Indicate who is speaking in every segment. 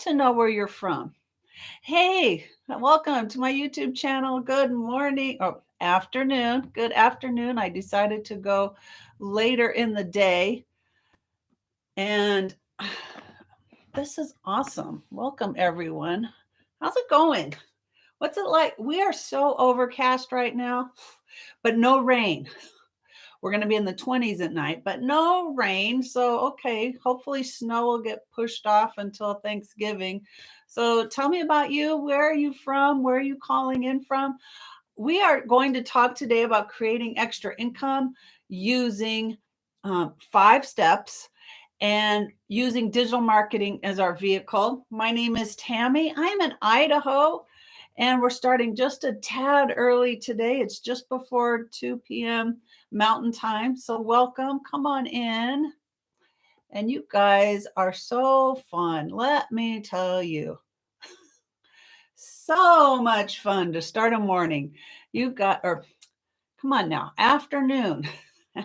Speaker 1: to know where you're from. Hey, welcome to my YouTube channel. Good morning or afternoon. Good afternoon. I decided to go later in the day, and this is awesome. Welcome, everyone. How's it going? What's it like? We are so overcast right now, but no rain. We're going to be in the 20s at night, but no rain. So, okay, hopefully snow will get pushed off until Thanksgiving. So, tell me about you. Where are you from? Where are you calling in from? We are going to talk today about creating extra income using 5 steps and using digital marketing as our vehicle. My name is Tammy. I'm in Idaho, and we're starting just a tad early today. It's just before 2 p.m. Mountain Time. So, welcome. Come on in. And you guys are so fun. Let me tell you. So much fun to start a morning. Come on now, afternoon.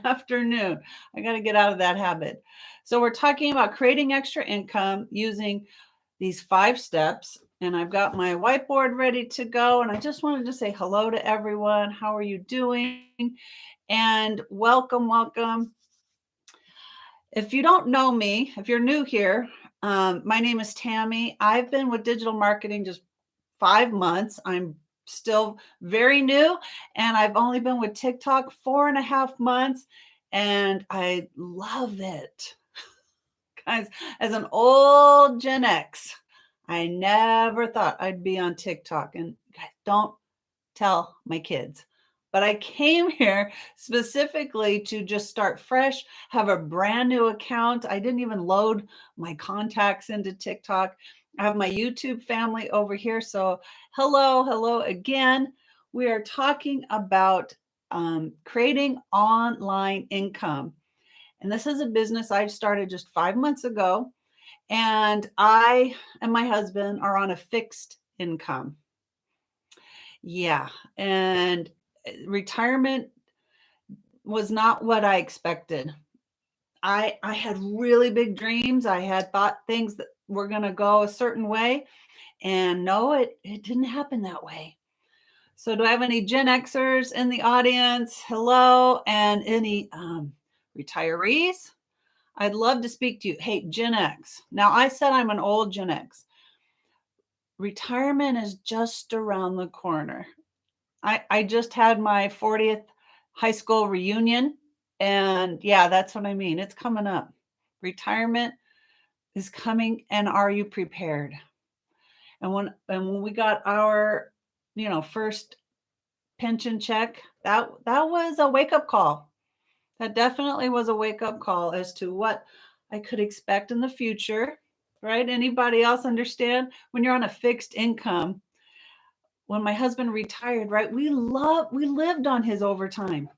Speaker 1: Afternoon. I got to get out of that habit. So, we're talking about creating extra income using these 5 steps. And I've got my whiteboard ready to go. And I just wanted to say hello to everyone. How are you doing? And welcome, welcome. If you don't know me, if you're new here, my name is Tammy. I've been with digital marketing just 5 months. I'm still very new, and I've only been with TikTok 4.5 months, and I love it. Guys, as an old Gen X, I never thought I'd be on TikTok, and don't tell my kids. But I came here specifically to just start fresh, have a brand new account. I didn't even load my contacts into TikTok. I have my YouTube family over here. So, hello again. We are talking about creating online income. And this is a business I started just 5 months ago. And I and my husband are on a fixed income. Yeah. And retirement was not what I expected. I had really big dreams. I had thought things that were going to go a certain way. And no, it didn't happen that way. So, do I have any Gen Xers in the audience? Hello. And any retirees? I'd love to speak to you. Hey, Gen X. Now, I said I'm an old Gen X. Retirement is just around the corner. I just had my 40th high school reunion. And yeah, that's what I mean. It's coming up. Retirement is coming. And are you prepared? And when we got our, first pension check, that was a wake-up call. That definitely was a wake-up call as to what I could expect in the future. Right? Anybody else understand when you're on a fixed income? When my husband retired, right, we lived on his overtime.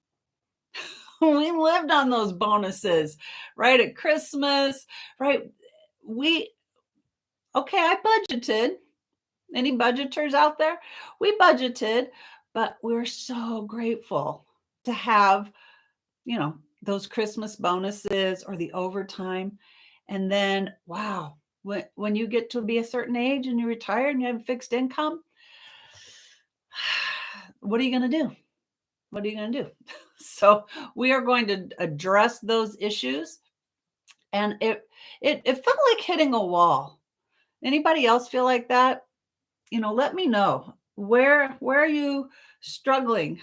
Speaker 1: We lived on those bonuses, right? At Christmas, right? I budgeted. Any budgeters out there? We budgeted, but we're so grateful to have, those Christmas bonuses or the overtime. And then, wow, when you get to be a certain age and you retire and you have fixed income, what are you going to do? What are you going to do? So we are going to address those issues. And it felt like hitting a wall. Anybody else feel like that? Let me know. Where are you struggling?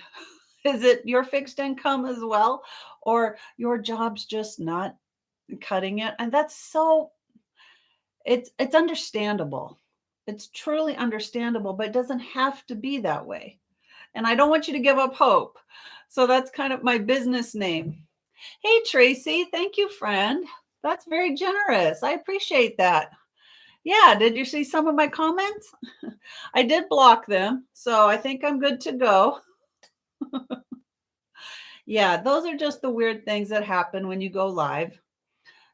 Speaker 1: Is it your fixed income as well? Or your job's just not cutting it? And that's so it's understandable. It's truly understandable, but it doesn't have to be that way. And I don't want you to give up hope. So that's kind of my business name. Hey, Tracy. Thank you, friend. That's very generous. I appreciate that. Yeah. Did you see some of my comments? I did block them. So I think I'm good to go. Yeah. Those are just the weird things that happen when you go live.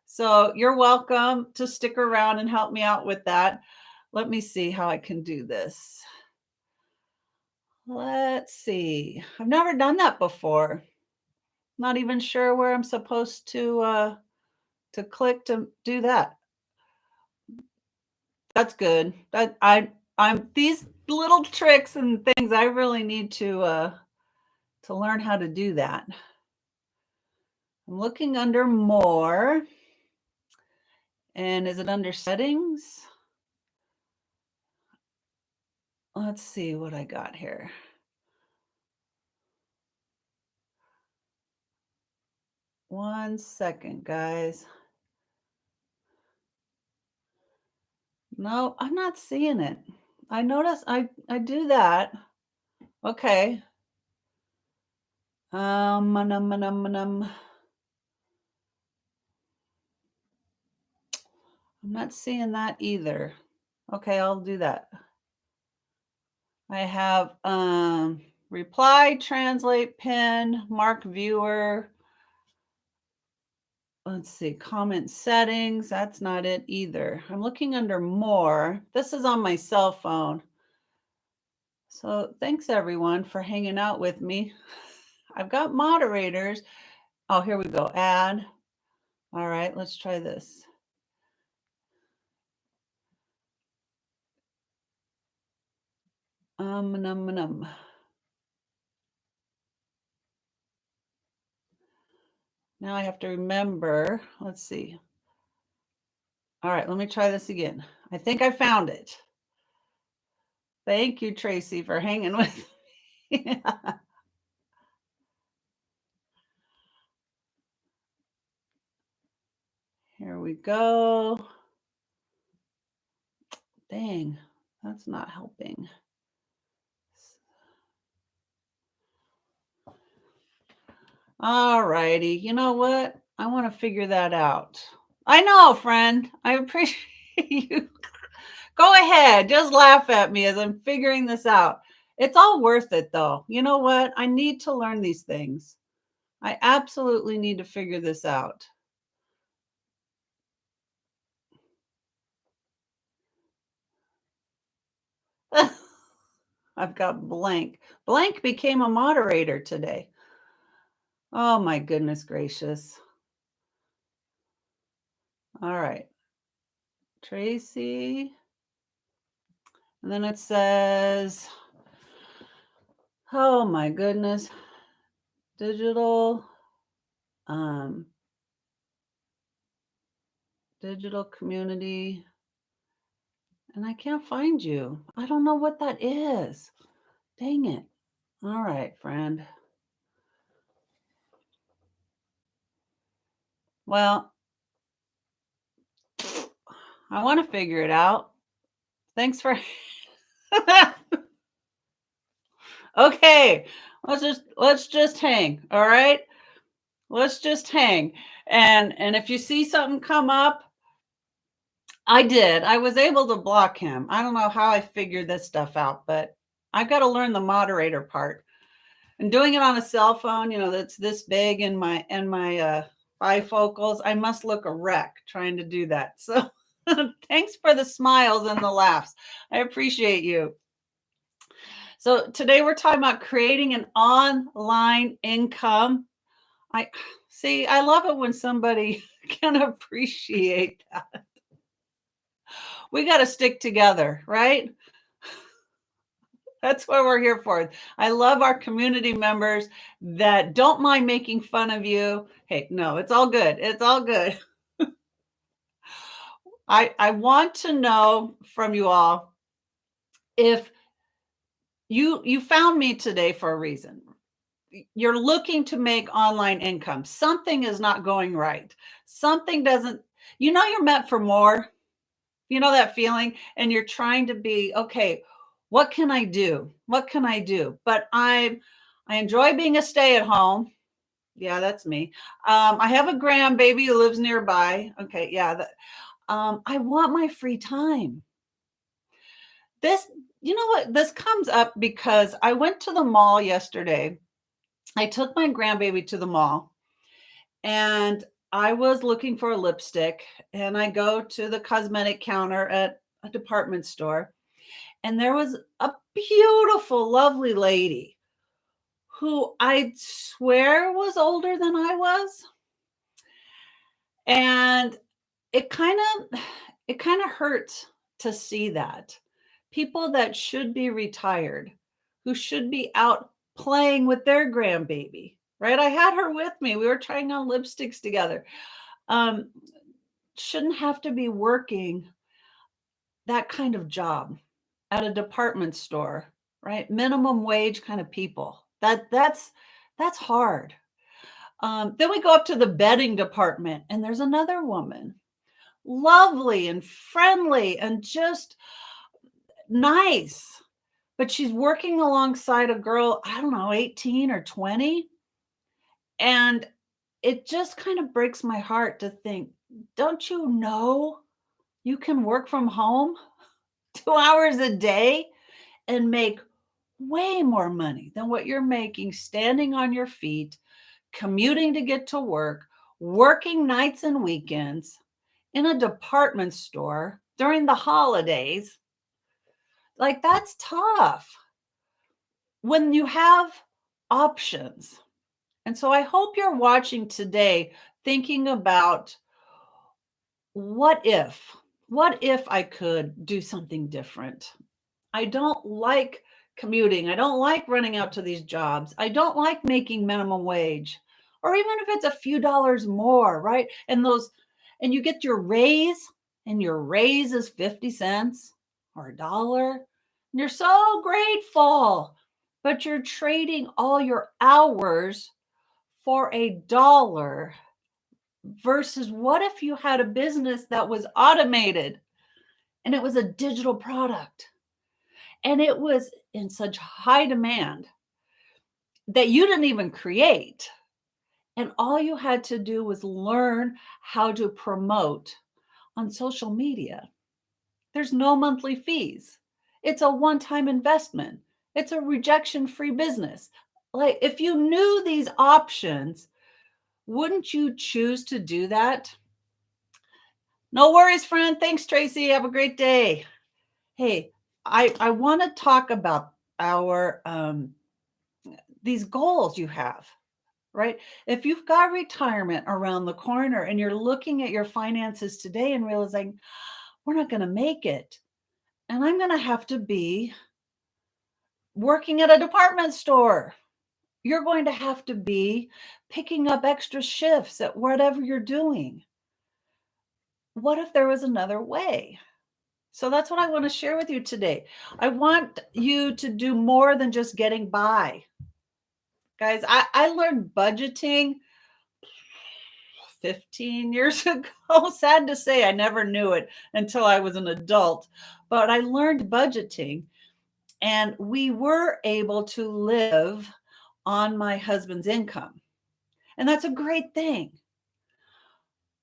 Speaker 1: So you're welcome to stick around and help me out with that. Let me see how I can do this. Let's see. I've never done that before. Not even sure where I'm supposed to click to do that. That's good. I'm these little tricks and things I really need to learn how to do that. I'm looking under more. And is it under settings? Let's see what I got here. One second, guys. No, I'm not seeing it. I notice I do that. Okay. Num, num, num. I'm not seeing that either. Okay, I'll do that. I have reply, translate, pin, mark viewer. Let's see, comment settings. That's not it either. I'm looking under more. This is on my cell phone. So thanks everyone for hanging out with me. I've got moderators. Oh, here we go. Add. All right, let's try this. Num. Now I have to remember. Let's see. All right, let me try this again. I think I found it. Thank you, Tracy, for hanging with me. Here we go. Dang, that's not helping. All righty. You know what? I want to figure that out. I know, friend. I appreciate you. Go ahead. Just laugh at me as I'm figuring this out. It's all worth it, though. You know what? I need to learn these things. I absolutely need to figure this out. I've got blank. Blank became a moderator today. Oh, my goodness gracious. All right. Tracy. And then it says, oh my goodness, digital, digital community. And I can't find you. I don't know what that is. Dang it. All right, friend. Well, I want to figure it out. Thanks for Okay. Let's just hang. All right? Let's just hang. And if you see something come up, I did. I was able to block him. I don't know how I figured this stuff out, but I've got to learn the moderator part. And doing it on a cell phone, that's this big in my bifocals, I must look a wreck trying to do that. So thanks for the smiles and the laughs. I appreciate you. So today we're talking about creating an online income. I love it when somebody can appreciate that. We got to stick together, right? That's what we're here for. I love our community members that don't mind making fun of you. Hey, no, it's all good. It's all good. I want to know from you all if you found me today for a reason. You're looking to make online income. Something is not going right. Something doesn't, you're meant for more. You know that feeling? And you're trying to be, okay, what can I do? What can I do? But I enjoy being a stay-at-home. Yeah, that's me. I have a grandbaby who lives nearby. Okay, yeah. I want my free time. You know what? This comes up because I went to the mall yesterday. I took my grandbaby to the mall and I was looking for a lipstick, and I go to the cosmetic counter at a department store, and there was a beautiful, lovely lady who I swear was older than I was. And it kind of hurts to see that. People that should be retired, who should be out playing with their grandbaby, right? I had her with me. We were trying on lipsticks together. Um, shouldn't have to be working that kind of job at a department store, right? Minimum wage kind of people. That's hard. Then we go up to the bedding department, and there's another woman, lovely and friendly and just nice, but she's working alongside a girl, I don't know, 18 or 20. And it just kind of breaks my heart to think, don't you know you can work from home 2 hours a day and make way more money than what you're making standing on your feet, commuting to get to work, working nights and weekends in a department store during the holidays? Like, that's tough when you have options. And so I hope you're watching today thinking about what if I could do something different? I don't like commuting. I don't like running out to these jobs. I don't like making minimum wage, or even if it's a few dollars more, right? And you get your raise, and your raise is 50 cents or a dollar. And you're so grateful, but you're trading all your hours for a dollar. Versus what if you had a business that was automated and it was a digital product and it was in such high demand that you didn't even create, and all you had to do was learn how to promote on social media? There's no monthly fees. It's a one-time investment. It's a rejection-free business. Like, if you knew these options, wouldn't you choose to do that? No worries, friend. Thanks, Tracy. Have a great day. Hey, I want to talk about our these goals you have, right? If you've got retirement around the corner and you're looking at your finances today and realizing we're not going to make it, and I'm going to have to be working at a department store. You're going to have to be picking up extra shifts at whatever you're doing. What if there was another way? So that's what I want to share with you today. I want you to do more than just getting by. Guys, I learned budgeting 15 years ago. Sad to say, I never knew it until I was an adult. But I learned budgeting, and we were able to live on my husband's income. And that's a great thing.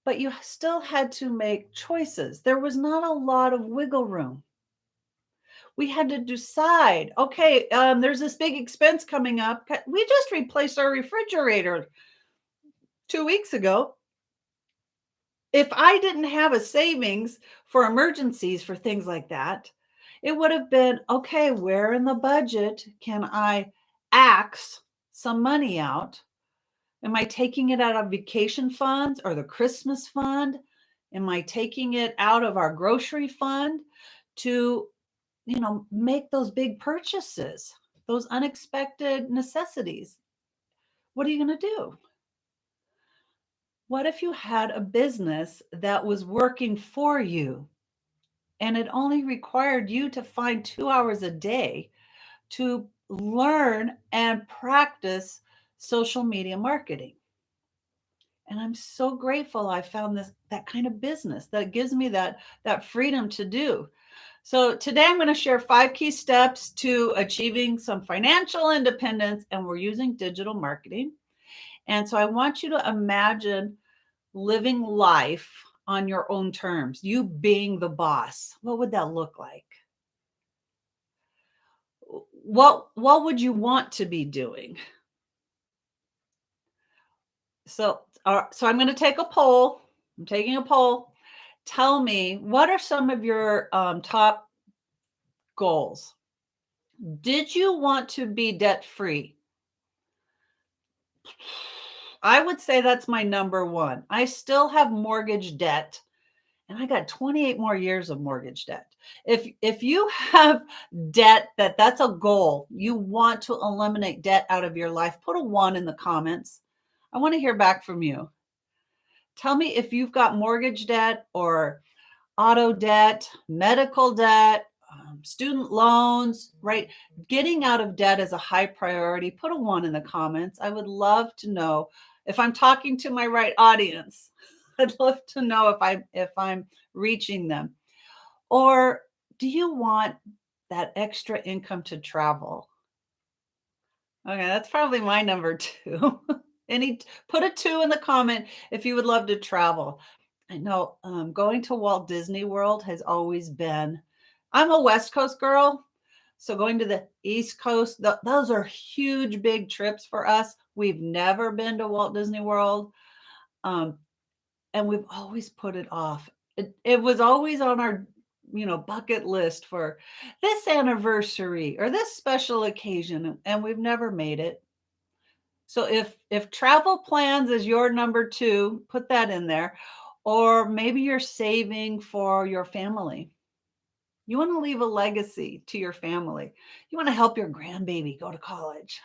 Speaker 1: But you still had to make choices. There was not a lot of wiggle room. We had to decide, okay, there's this big expense coming up. We just replaced our refrigerator 2 weeks ago. If I didn't have a savings for emergencies for things like that, it would have been, okay, where in the budget can I axe some money out? Am I taking it out of vacation funds or the Christmas fund? Am I taking it out of our grocery fund to, make those big purchases, those unexpected necessities? What are you going to do? What if you had a business that was working for you and it only required you to find 2 hours a day to learn and practice social media marketing? And I'm so grateful I found that kind of business that gives me that freedom to do. So today I'm going to share 5 key steps to achieving some financial independence, and we're using digital marketing. And so I want you to imagine living life on your own terms, you being the boss. What would that look like? What would you want to be doing? So I'm going to take a poll. I'm taking a poll. Tell me, what are some of your top goals? Did you want to be debt free? I would say that's my number one. I still have mortgage debt, and I got 28 more years of mortgage debt. If you have debt, that's a goal. You want to eliminate debt out of your life. Put a 1 in the comments. I want to hear back from you. Tell me if you've got mortgage debt or auto debt, medical debt, student loans, right? Getting out of debt is a high priority. Put a 1 in the comments. I would love to know if I'm talking to my right audience. I'd love to know if I'm reaching them. Or do you want that extra income to travel? Okay, that's probably my number 2. Put a 2 in the comment if you would love to travel. I know, going to Walt Disney World has always been. I'm a West Coast girl, so going to the East Coast, those are huge, big trips for us. We've never been to Walt Disney World, um, and we've always put it off. It was always on our, bucket list for this anniversary or this special occasion, and we've never made it. So if travel plans is your number 2, put that in there. Or maybe you're saving for your family. You want to leave a legacy to your family. You want to help your grandbaby go to college.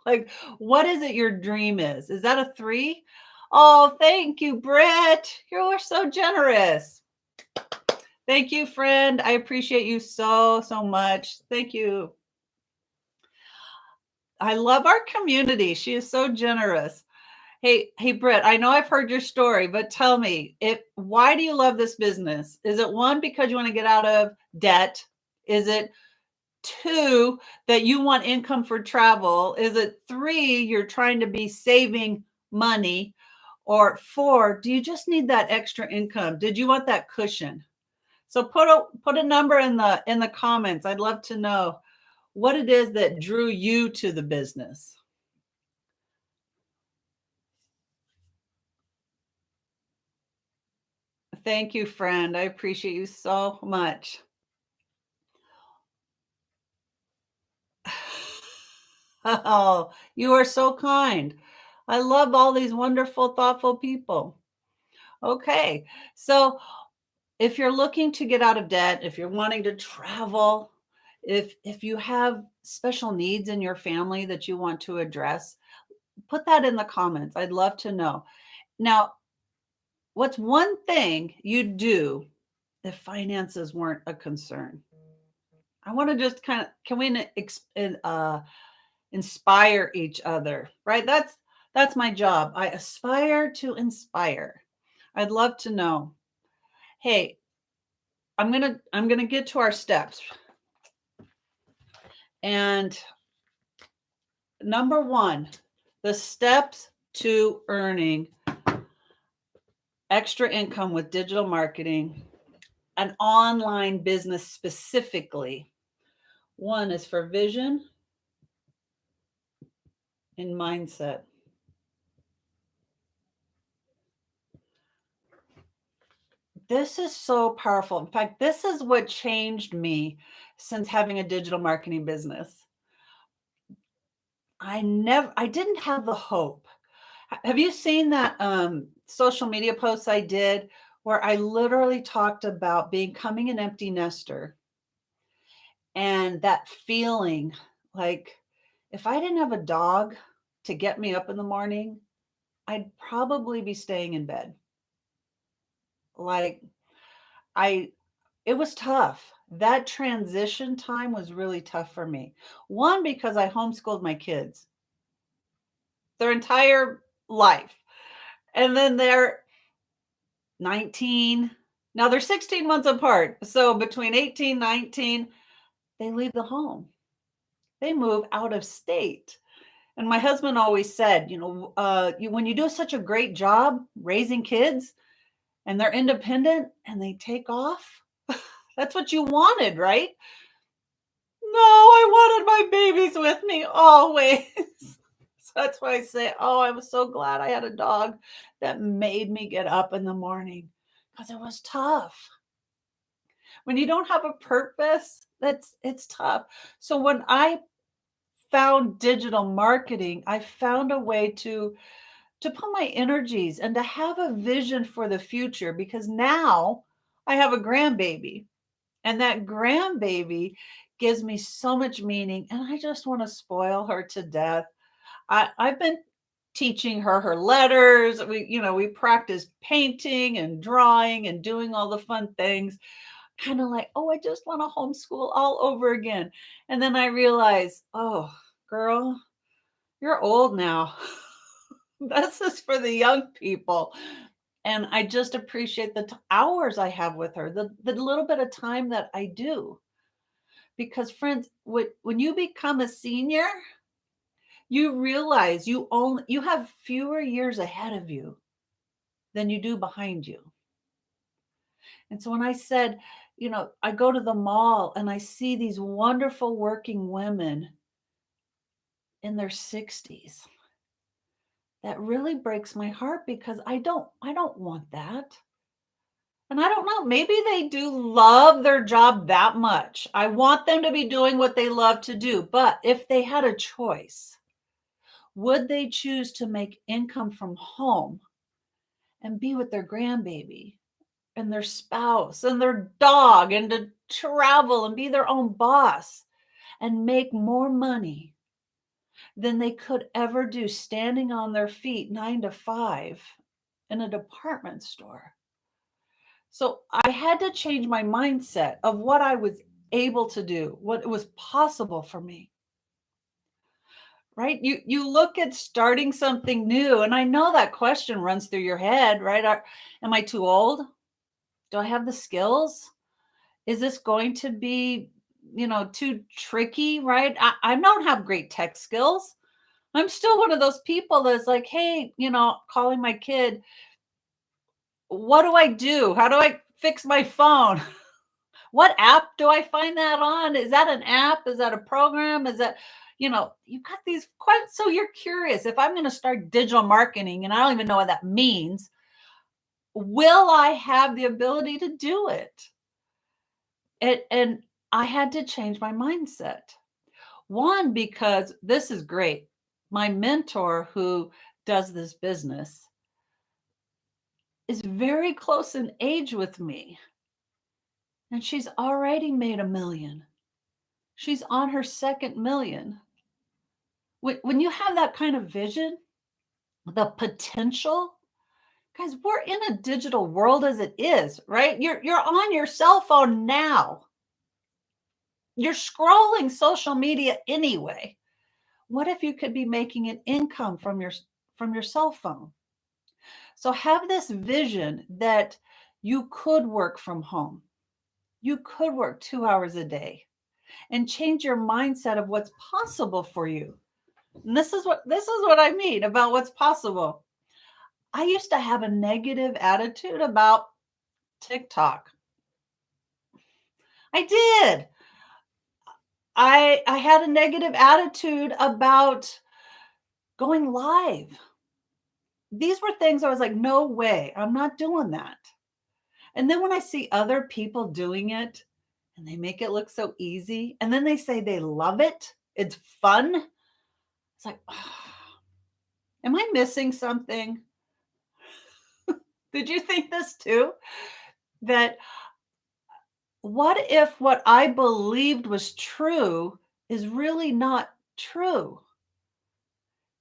Speaker 1: Like, what is it your dream is? Is that a 3? Oh, thank you, Britt. You are so generous. Thank you, friend. I appreciate you so, so much. Thank you. I love our community. She is so generous. Hey, Britt, I know I've heard your story, but tell me, why do you love this business? Is it 1, because you want to get out of debt? Is it 2, that you want income for travel? Is it 3, you're trying to be saving money? Or 4, do you just need that extra income? Did you want that cushion? So put a number in the comments. I'd love to know what it is that drew you to the business. Thank you, friend. I appreciate you so much. Oh, you are so kind. I love all these wonderful, thoughtful people. Okay. So if you're looking to get out of debt, if you're wanting to travel, if you have special needs in your family that you want to address, put that in the comments. I'd love to know. Now, what's one thing you'd do if finances weren't a concern? I want to just can we inspire each other, right? That's my job. I aspire to inspire. I'd love to know. Hey, I'm gonna get to our steps. And number 1, the steps to earning extra income with digital marketing, an online business specifically. 1 is for vision and mindset. This is so powerful. In fact, this is what changed me since having a digital marketing business. I didn't have the hope. Have you seen that social media posts I did where I literally talked about becoming an empty nester and that feeling like if I didn't have a dog to get me up in the morning, I'd probably be staying in bed. Like I it was tough. That transition time was really tough for me. 1, because I homeschooled my kids their entire life. And then they're 19. Now they're 16 months apart. So between 18, 19, they leave the home. They move out of state. And my husband always said, when you do such a great job raising kids and they're independent and they take off, that's what you wanted, right? No, I wanted my babies with me always. So that's why I say, oh, I was so glad I had a dog that made me get up in the morning because it was tough. When you don't have a purpose, it's tough. So when I found digital marketing, I found a way to put my energies and to have a vision for the future because now I have a grandbaby. And that grandbaby gives me so much meaning, and I just want to spoil her to death. I've been teaching her letters. We practiced painting and drawing and doing all the fun things. Kind of like, oh, I just want to homeschool all over again. And then I realized, oh, girl, you're old now. This is for the young people. And I just appreciate the hours I have with her, the little bit of time that I do. Because friends, when you become a senior, you realize you have fewer years ahead of you than you do behind you. And so when I said, I go to the mall and I see these wonderful working women in their 60s, that really breaks my heart because I don't want that. And I don't know, maybe they do love their job that much. I want them to be doing what they love to do. But if they had a choice, would they choose to make income from home and be with their grandbaby and their spouse and their dog and to travel and be their own boss and make more money than they could ever do standing on their feet 9 to 5 in a department store? So I had to change my mindset of what I was able to do, what was possible for me. Right? You look at starting something new, and I know that question runs through your head, right? Am I too old? Do I have the skills? Is this going to be, too tricky, right? I don't have great tech skills. I'm still one of those people that's like, hey, calling my kid, what do I do? How do I fix my phone? What app do I find that on? Is that an app? Is that a program? Is that, you've got these so you're curious. If I'm going to start digital marketing and I don't even know what that means, will I have the ability to do it? And I had to change my mindset. One, because this is great. My mentor who does this business is very close in age with me. And she's already made $1 million. She's on her second million. When you have that kind of vision, the potential, guys, we're in a digital world as it is, right? You're on your cell phone now. You're scrolling social media anyway. What if you could be making an income from your cell phone? So have this vision that you could work from home. You could work 2 hours a day and change your mindset of what's possible for you. And this is what I mean about what's possible. I used to have a negative attitude about TikTok. I did. I had a negative attitude about going live. These were things I was like, no way, I'm not doing that. And then when I see other people doing it and they make it look so easy, and then they say they love it, it's fun. It's like, oh, am I missing something? Did you think this too? That what if what I believed was true is really not true?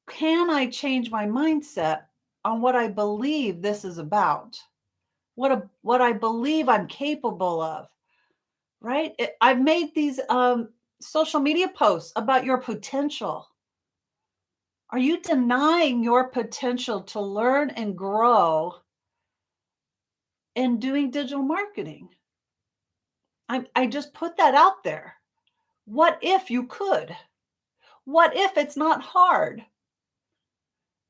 Speaker 1: Can I change my mindset on what I believe this is about? What I believe I'm capable of, right? I've made these social media posts about your potential. Are you denying your potential to learn and grow in doing digital marketing? I just put that out there. What if you could? What if it's not hard?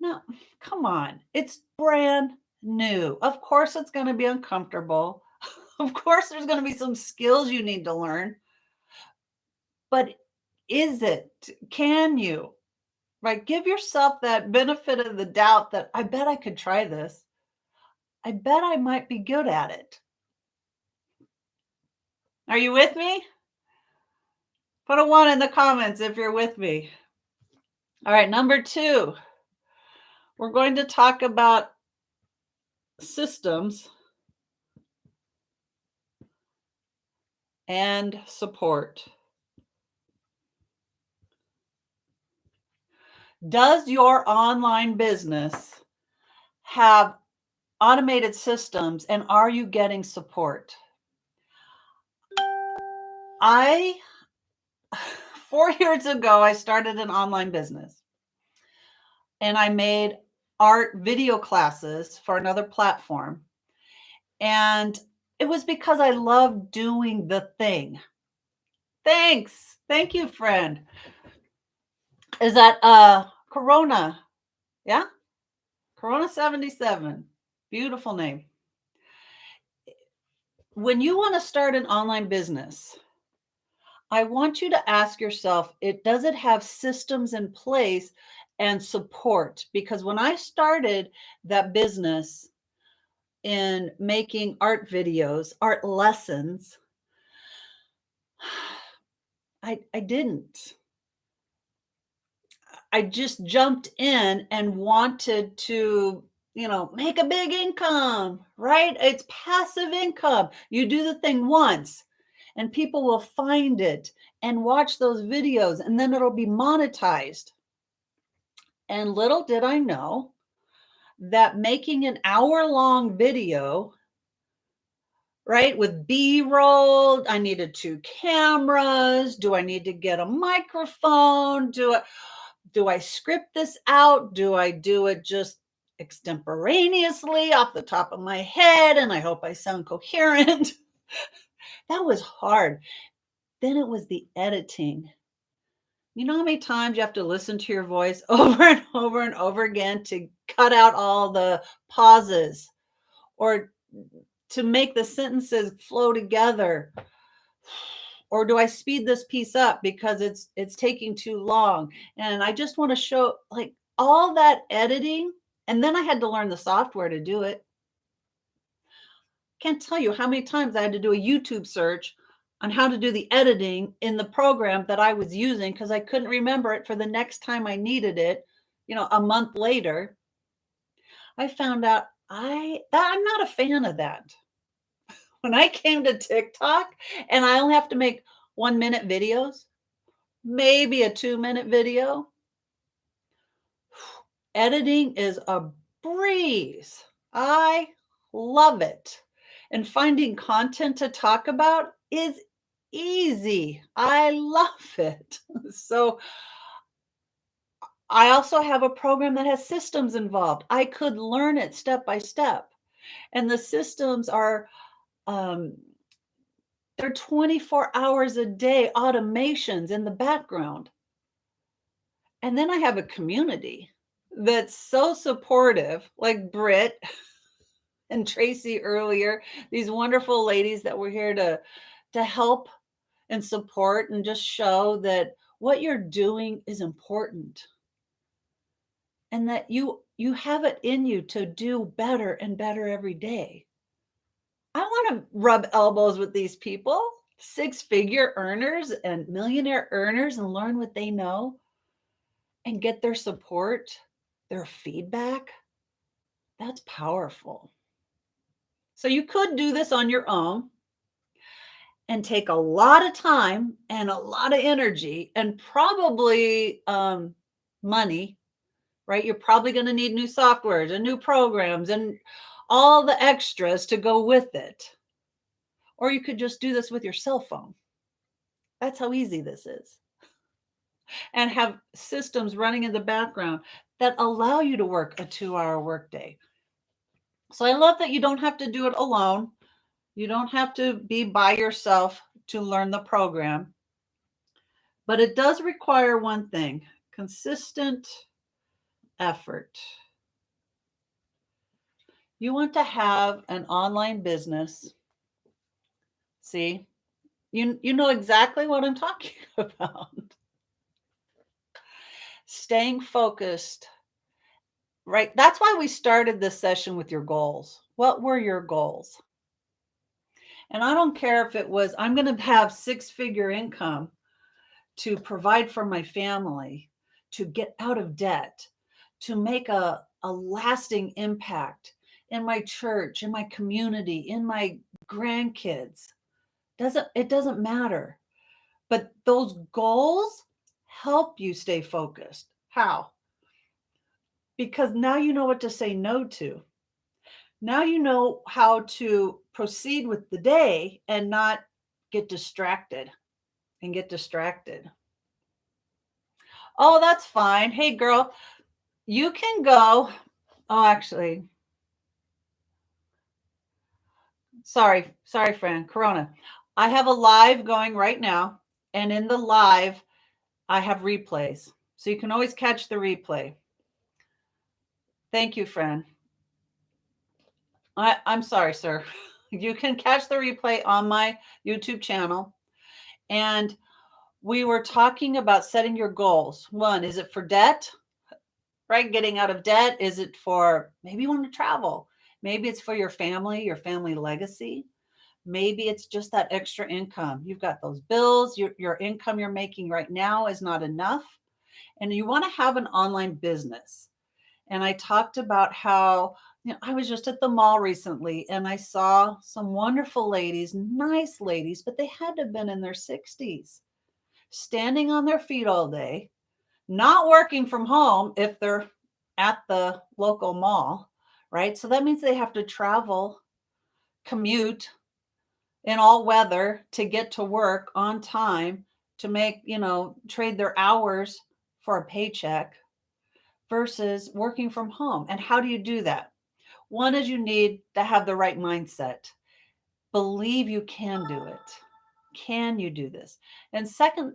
Speaker 1: No, come on. It's brand new. Of course, it's going to be uncomfortable. Of course, there's going to be some skills you need to learn. But can you, right? Give yourself that benefit of the doubt that I bet I could try this. I bet I might be good at it. Are you with me? Put a 1 in the comments if you're with me. All right, number 2, we're going to talk about systems and support. Does your online business have automated systems and are you getting support? I 4 years ago I started an online business and I made art video classes for another platform. And it was because I love doing the thing. Thanks. Thank you, friend. Is that Corona? Yeah? Corona 77. Beautiful name. When you want to start an online business, I want you to ask yourself, does it have systems in place and support? Because when I started that business in making art videos, art lessons, I didn't. I just jumped in and wanted to, make a big income, right? It's passive income. You do the thing once and people will find it and watch those videos and then it'll be monetized. And little did I know that making an hour-long video, right, with B-roll, I needed 2 cameras. Do I need to get a microphone? Do I script this out? Do I do it just extemporaneously off the top of my head and I hope I sound coherent? That was hard. Then it was the editing. You know how many times you have to listen to your voice over and over and over again to cut out all the pauses or to make the sentences flow together? Or do I speed this piece up because it's taking too long? And I just want to show like all that editing. And then I had to learn the software to do it. Can't tell you how many times I had to do a YouTube search on how to do the editing in the program that I was using because I couldn't remember it for the next time I needed it, a month later. I found out I'm not a fan of that. When I came to TikTok and I only have to make 1-minute videos, maybe a 2-minute video, editing is a breeze. I love it. And finding content to talk about is easy. I love it. So I also have a program that has systems involved. I could learn it step by step. And the systems are they're 24 hours a day automations in the background. And then I have a community that's so supportive, like Britt and Tracy earlier, these wonderful ladies that were here to help and support and just show that what you're doing is important and that you have it in you to do better and better every day. I want to rub elbows with these people, 6-figure earners and millionaire earners, and learn what they know and get their support, their feedback. That's powerful. So you could do this on your own and take a lot of time and a lot of energy and probably money, right? You're probably going to need new softwares and new programs and all the extras to go with it. Or you could just do this with your cell phone. That's how easy this is. And have systems running in the background that allow you to work a 2-hour workday. So I love that you don't have to do it alone. You don't have to be by yourself to learn the program. But it does require one thing: consistent effort. You want to have an online business. See, you know exactly what I'm talking about. Staying focused, right? That's why we started this session with your goals. What were your goals? And I don't care if it was, I'm going to have 6-figure income to provide for my family, to get out of debt, to make a lasting impact in my church, in my community, in my grandkids. It doesn't matter. But those goals help you stay focused. How? Because now you know what to say no to. Now you know how to proceed with the day and not get distracted and get distracted. Oh, that's fine. Hey, girl, you can go. Oh, actually, sorry, friend, Corona. I have a live going right now, and in the live, I have replays. So you can always catch the replay. Thank you, friend. I'm sorry, sir. You can catch the replay on my YouTube channel. And we were talking about setting your goals. One, is it for debt? Right? Getting out of debt? Is it for maybe you want to travel? Maybe it's for your family legacy. Maybe it's just that extra income. You've got those bills, your income you're making right now is not enough. And you want to have an online business. And I talked about how, I was just at the mall recently and I saw some wonderful ladies, nice ladies, but they had to have been in their 60s, standing on their feet all day, not working from home if they're at the local mall, right? So that means they have to travel, commute in all weather to get to work on time to make, trade their hours for a paycheck versus working from home. And how do you do that? One is you need to have the right mindset. Believe you can do it. Can you do this? And second,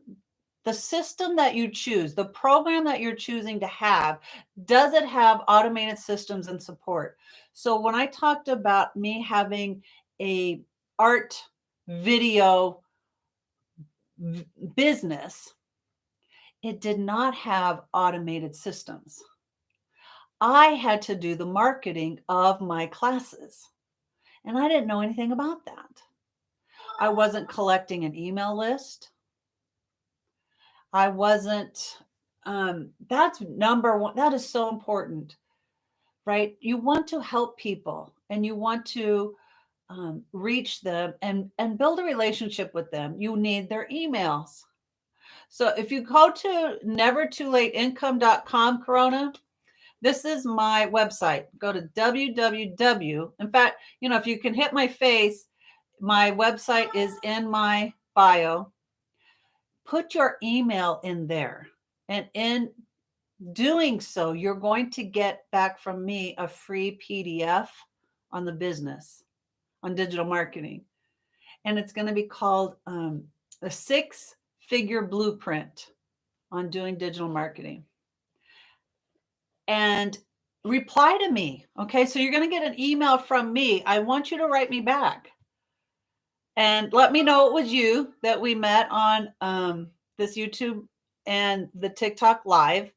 Speaker 1: the system that you choose, the program that you're choosing to have, does it have automated systems and support? So when I talked about me having a art video business, it did not have automated systems. I had to do the marketing of my classes, and I didn't know anything about that. I wasn't collecting an email list. I wasn't, that's number one. That is so important, right? You want to help people and you want to reach them and build a relationship with them. You need their emails. So if you go to nevertoolateincome.com, Corona, this is my website. Go to www. In fact, if you can hit my face, my website is in my bio. Put your email in there. And in doing so, you're going to get back from me a free PDF on the business, on digital marketing. And it's going to be called a 6-figure blueprint on doing digital marketing. And reply to me. Okay. So you're going to get an email from me. I want you to write me back and let me know it was you that we met on this YouTube and the TikTok live.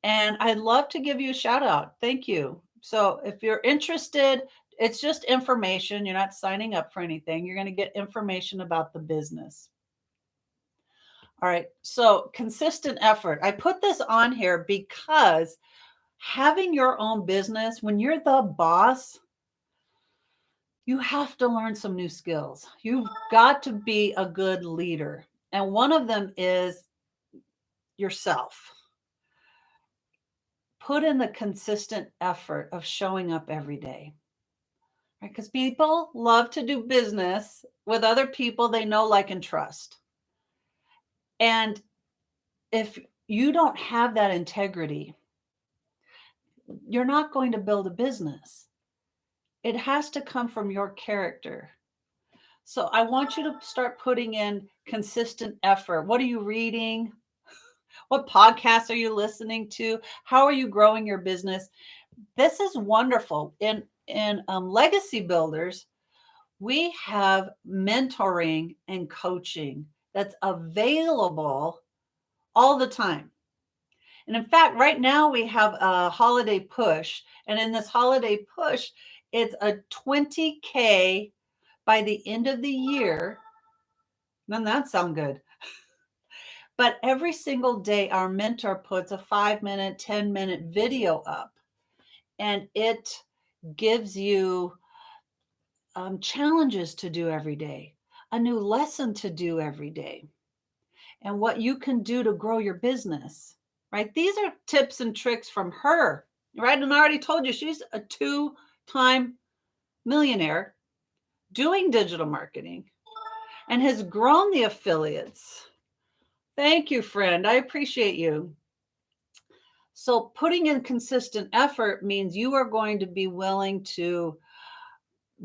Speaker 1: And I'd love to give you a shout out. Thank you. So if you're interested, it's just information. You're not signing up for anything. You're going to get information about the business. All right. So consistent effort. I put this on here because having your own business, when you're the boss, you have to learn some new skills. You've got to be a good leader. And one of them is yourself. Put in the consistent effort of showing up every day. Right? Because people love to do business with other people they know, like, and trust. And if you don't have that integrity, you're not going to build a business. It has to come from your character. So I want you to start putting in consistent effort. What are you reading? What podcasts are you listening to? How are you growing your business? This is wonderful. In Legacy Builders, we have mentoring and coaching that's available all the time. And in fact, right now we have a holiday push. And in this holiday push, it's a 20K by the end of the year. Doesn't that sound good? But every single day, our mentor puts a 5-minute, 10-minute video up. And it gives you challenges to do every day. a new lesson to do every day, and what you can do to grow your business, right? These are tips and tricks from her, right? And I already told you she's a 2-time millionaire doing digital marketing and has grown the affiliates. Thank you, friend. I appreciate you. So putting in consistent effort means you are going to be willing to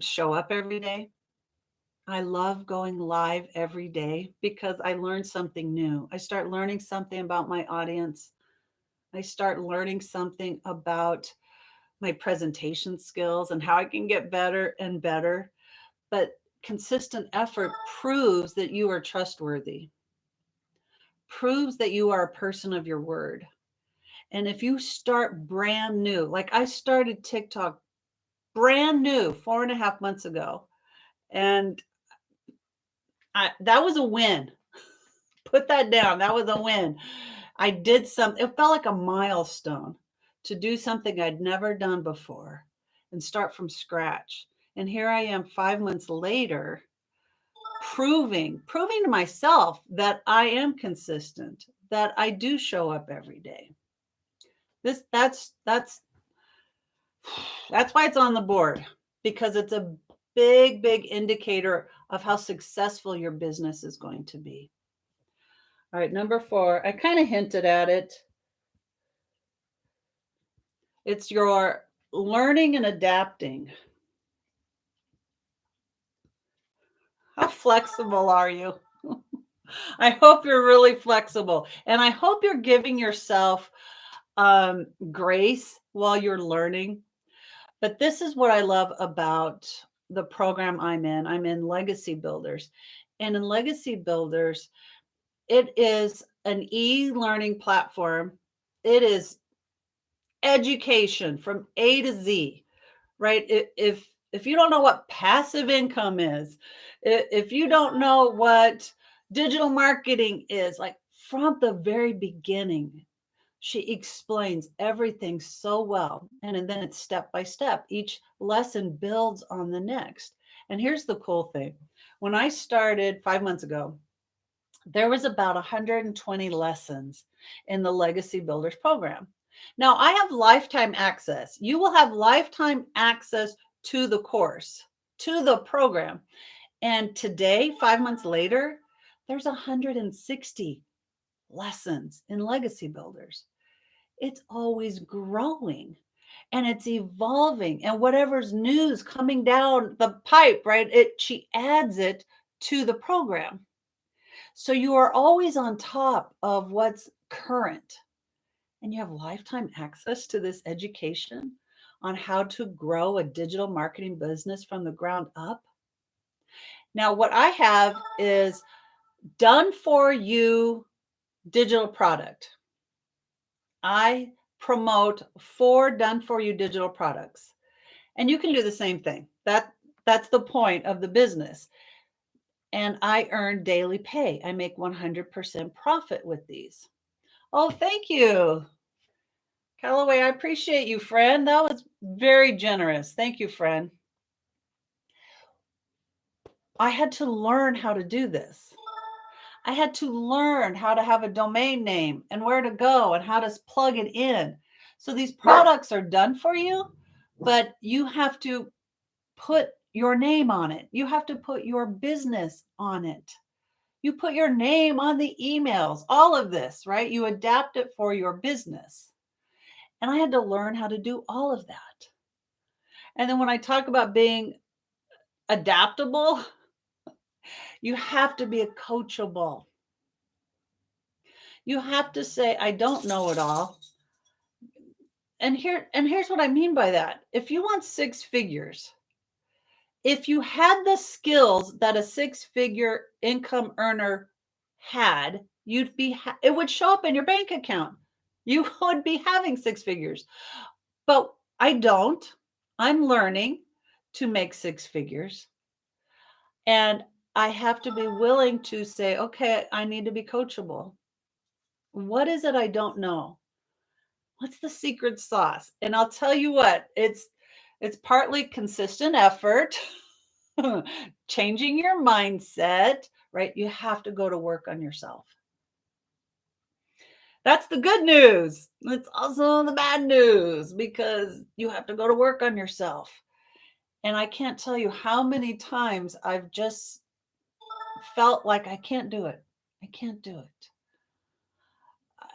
Speaker 1: show up every day. I love going live every day because I learn something new. I start learning something about my audience. I start learning something about my presentation skills and how I can get better and better. But consistent effort proves that you are trustworthy, proves that you are a person of your word. And if you start brand new, like I started TikTok brand new 4.5 months ago, and that was a win. Put that down. That was a win. I did something, it felt like a milestone to do something I'd never done before and start from scratch. And here I am 5 months later, proving to myself that I am consistent, that I do show up every day. That's why it's on the board, because it's a big indicator of how successful your business is going to be. All right, number 4, I kind of hinted at it. It's your learning and adapting. How flexible are you? I hope you're really flexible. And I hope you're giving yourself grace while you're learning. But this is what I love about the program I'm in. I'm in Legacy Builders. And in Legacy Builders, it is an e-learning platform. It is education from A to Z, right? If you don't know what passive income is, if you don't know what digital marketing is, like from the very beginning, she explains everything so well. And then it's step by step. Each lesson builds on the next. And here's the cool thing. When I started 5 months ago, there was about 120 lessons in the Legacy Builders program. Now, I have lifetime access. You will have lifetime access to the course, to the program. And today, 5 months later, there's 160 lessons in Legacy Builders. It's always growing and it's evolving. And whatever's news coming down the pipe, right? She adds it to the program. So you are always on top of what's current. And you have lifetime access to this education on how to grow a digital marketing business from the ground up. Now, what I have is done for you digital product. I promote 4 done for you digital products. And you can do the same thing. That's the point of the business. And I earn daily pay. I make 100% profit with these. Oh, thank you. Callaway, I appreciate you, friend. That was very generous. Thank you, friend. I had to learn how to do this. I had to learn how to have a domain name and where to go and how to plug it in. So these products are done for you, but you have to put your name on it. You have to put your business on it. You put your name on the emails, all of this, right? You adapt it for your business. And I had to learn how to do all of that. And then when I talk about being adaptable, you have to be coachable. You have to say, I don't know it all. And here's what I mean by that. If you want 6 figures, if you had the skills that a 6-figure income earner had, it would show up in your bank account. You would be having 6 figures. But I don't. I'm learning to make 6 figures. And I have to be willing to say, okay, I need to be coachable. What is it I don't know? What's the secret sauce? And I'll tell you what, it's partly consistent effort. changing your mindset, right? You have to go to work on yourself. That's the good news. It's also the bad news because you have to go to work on yourself. And I can't tell you how many times I've just felt like I can't do it. I can't do it.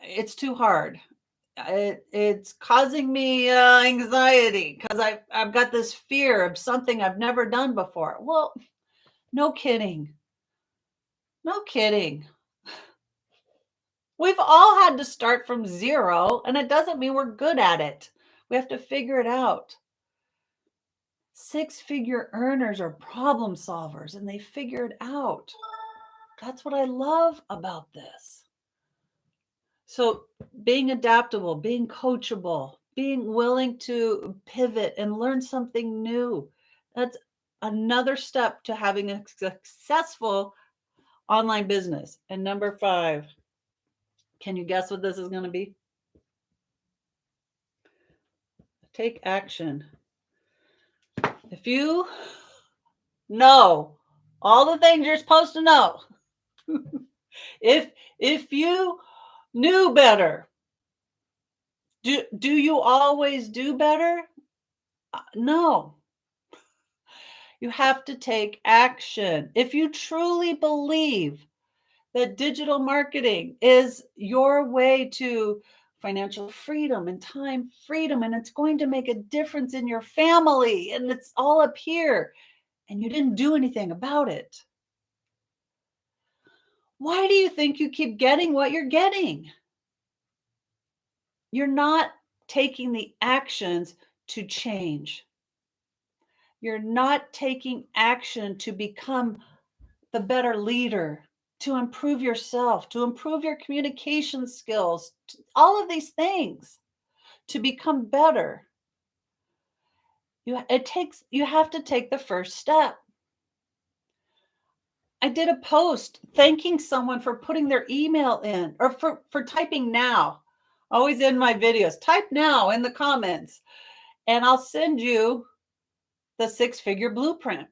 Speaker 1: It's too hard. It's causing me anxiety because I've got this fear of something I've never done before. Well, no kidding. No kidding. We've all had to start from zero, and it doesn't mean we're good at it. We have to figure it out. Six-figure earners are problem solvers, and they figure it out. That's what I love about this. So being adaptable, being coachable, being willing to pivot and learn something new. That's another step to having a successful online business. And number 5, can you guess what this is going to be? Take action. If you know all the things you're supposed to know, if you knew better, do you always do better? No. You have to take action. If you truly believe that digital marketing is your way to financial freedom and time freedom, and it's going to make a difference in your family, and it's all up here, and you didn't do anything about it, why do you think you keep getting what you're getting? You're not taking the actions to change. You're not taking action to become the better leader, to improve yourself, to improve your communication skills, all of these things, to become better. You have to take the first step. I did a post thanking someone for putting their email in, or for typing now. Always in my videos, type now in the comments, and I'll send you the 6-figure blueprint.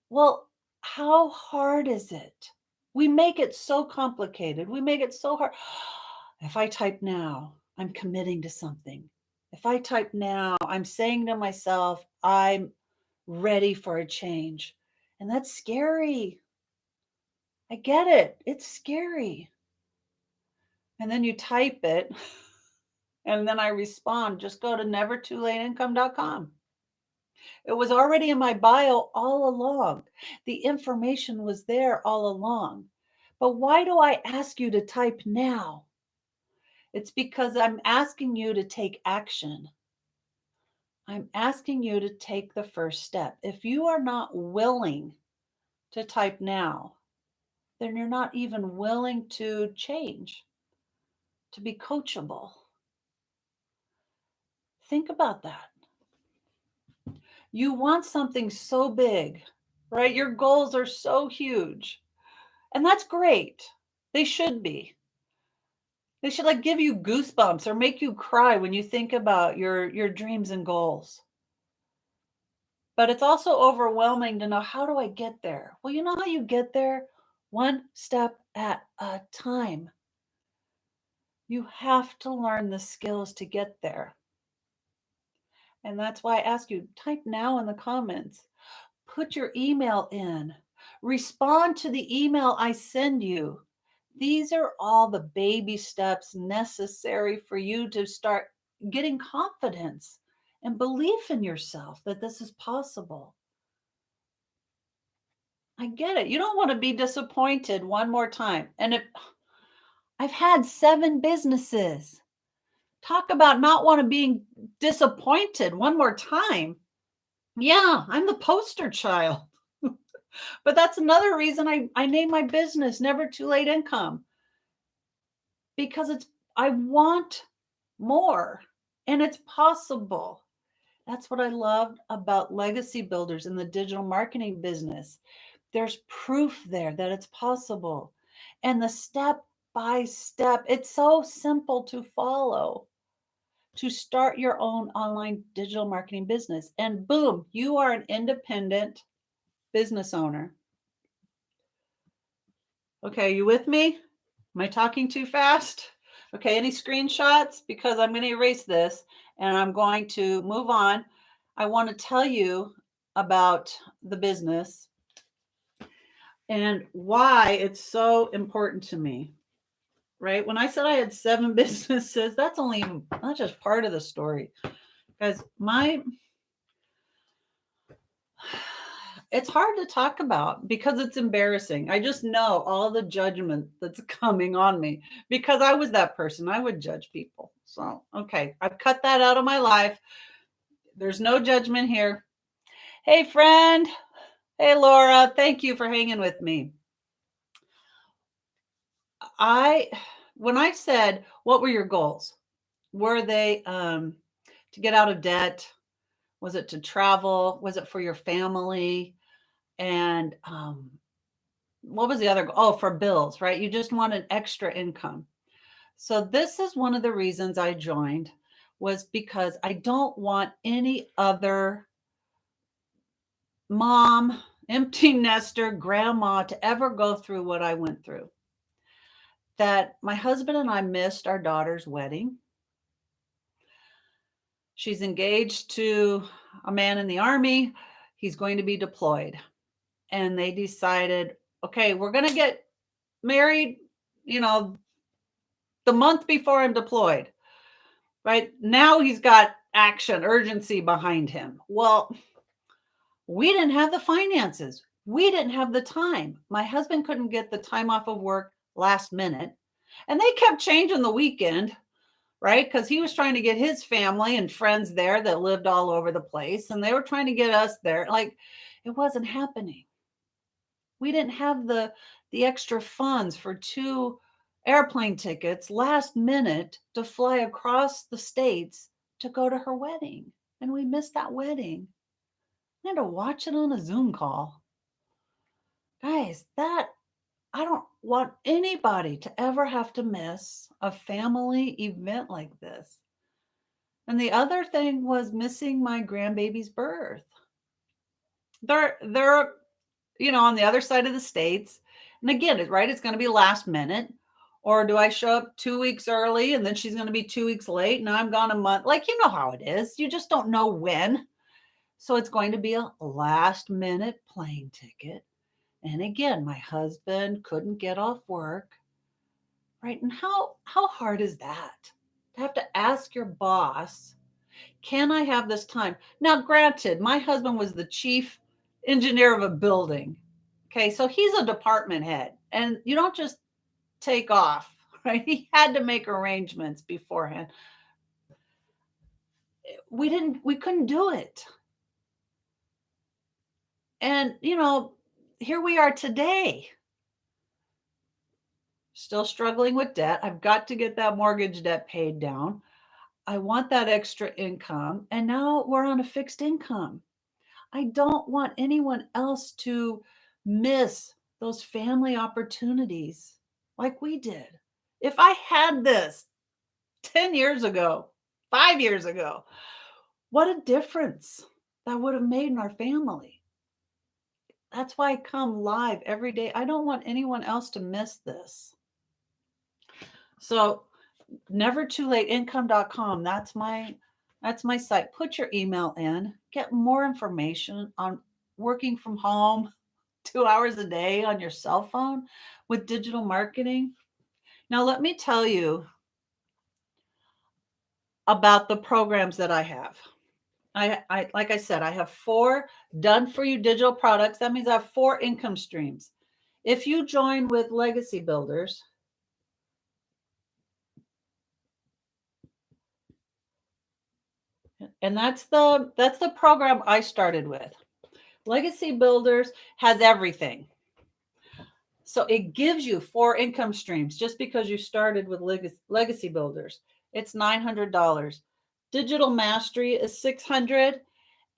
Speaker 1: Well, how hard is it? We make it so complicated. We make it so hard. If I type now, I'm committing to something. If I type now, I'm saying to myself, I'm ready for a change. And that's scary. I get it. It's scary. And then you type it, and then I respond. Just go to nevertoolateincome.com. It was already in my bio all along. The information was there all along. But why do I ask you to type now? It's because I'm asking you to take action. I'm asking you to take the first step. If you are not willing to type now, then you're not even willing to change, to be coachable. Think about that. You want something so big, right? Your goals are so huge. And that's great. They should be. They should like give you goosebumps or make you cry when you think about your dreams and goals. But it's also overwhelming to know, how do I get there? Well, you know how you get there? One step at a time. You have to learn the skills to get there. And that's why I ask you, type now in the comments. Put your email in. Respond to the email I send you. These are all the baby steps necessary for you to start getting confidence and belief in yourself that this is possible. I get it. You don't want to be disappointed one more time. And if I've had 7 businesses, talk about not want to being disappointed one more time. Yeah, I'm the poster child. But that's another reason I named my business Never Too Late Income, because I want more, and it's possible. That's what I loved about Legacy Builders in the digital marketing business. There's proof there that it's possible. And the step by step, it's so simple to follow to start your own online digital marketing business. And boom, you are an independent business owner. Okay, you with me? Am I talking too fast? Okay, any screenshots? Because I'm going to erase this and I'm going to move on. I want to tell you about the business and why it's so important to me, right? When I said I had 7 businesses, that's just part of the story. Guys, it's hard to talk about because it's embarrassing. I just know all the judgment that's coming on me because I was that person. I would judge people. So, okay, I've cut that out of my life. There's no judgment here. Hey, friend. Hey, Laura. Thank you for hanging with me. When I said, what were your goals? Were they to get out of debt? Was it to travel? Was it for your family? And what was the other? Oh, for bills, right? You just want an extra income. So this is one of the reasons I joined, was because I don't want any other mom, empty nester, grandma to ever go through what I went through. That my husband and I missed our daughter's wedding. She's engaged to a man in the army. He's going to be deployed. And they decided, okay, we're going to get married, the month before I'm deployed. Right now, he's got action, urgency behind him. Well, we didn't have the finances. We didn't have the time. My husband couldn't get the time off of work last minute. And they kept changing the weekend, right? Because he was trying to get his family and friends there that lived all over the place. And they were trying to get us there. Like, it wasn't happening. We didn't have the extra funds for 2 airplane tickets last minute to fly across the states to go to her wedding. And we missed that wedding. I had to watch it on a Zoom call. Guys, I don't want anybody to ever have to miss a family event like this. And the other thing was missing my grandbaby's birth. They're on the other side of the states. And again, right, it's going to be last minute. Or do I show up 2 weeks early and then she's going to be 2 weeks late and I'm gone a month? Like, you know how it is. You just don't know when. So it's going to be a last minute plane ticket. And again, my husband couldn't get off work. Right? And how hard is that? To have to ask your boss, can I have this time? Now, granted, my husband was the chief engineer of a building. Okay, so he's a department head, and you don't just take off, right? He had to make arrangements beforehand. We couldn't do it. And, here we are today, still struggling with debt. I've got to get that mortgage debt paid down. I want that extra income. And now we're on a fixed income. I don't want anyone else to miss those family opportunities like we did. If I had this 10 years ago, 5 years ago, what a difference that would have made in our family. That's why I come live every day. I don't want anyone else to miss this. So nevertoolateincome.com, that's my site. Put your email in, get more information on working from home 2 hours a day on your cell phone with digital marketing. Now, let me tell you about the programs that I have. I like I said, I have 4 done for you digital products. That means I have 4 income streams. If you join with Legacy Builders, and that's the program I started with. Legacy Builders has everything. So it gives you 4 income streams just because you started with Legacy Builders. It's $900. Digital Mastery is $600,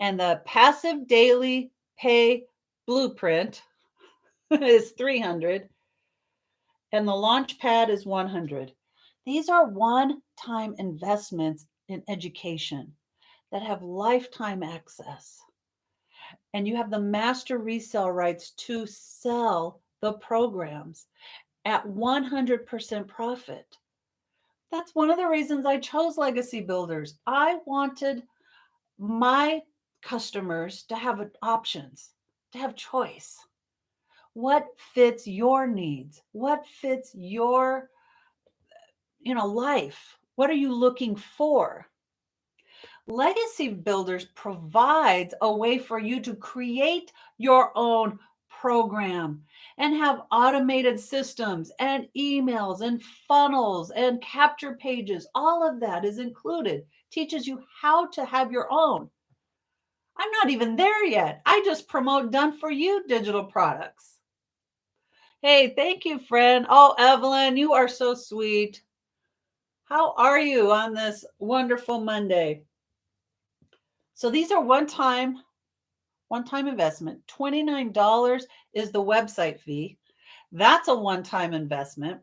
Speaker 1: and the Passive Daily Pay Blueprint is $300, and the Launchpad is $100. These are one-time investments in education that have lifetime access. and you have the master resale rights to sell the programs at 100% profit. That's one of the reasons I chose Legacy Builders. I wanted my customers to have options, to have choice. What fits your needs? What fits your, life? What are you looking for? Legacy Builders provides a way for you to create your own program and have automated systems and emails and funnels and capture pages. All of that is included. Teaches you how to have your own. I'm not even there yet. I just promote done for you digital products. Hey, thank you, friend. Oh, Evelyn, you are so sweet. How are you on this wonderful Monday? So these are one-time investment. $29 is the website fee. That's a one-time investment.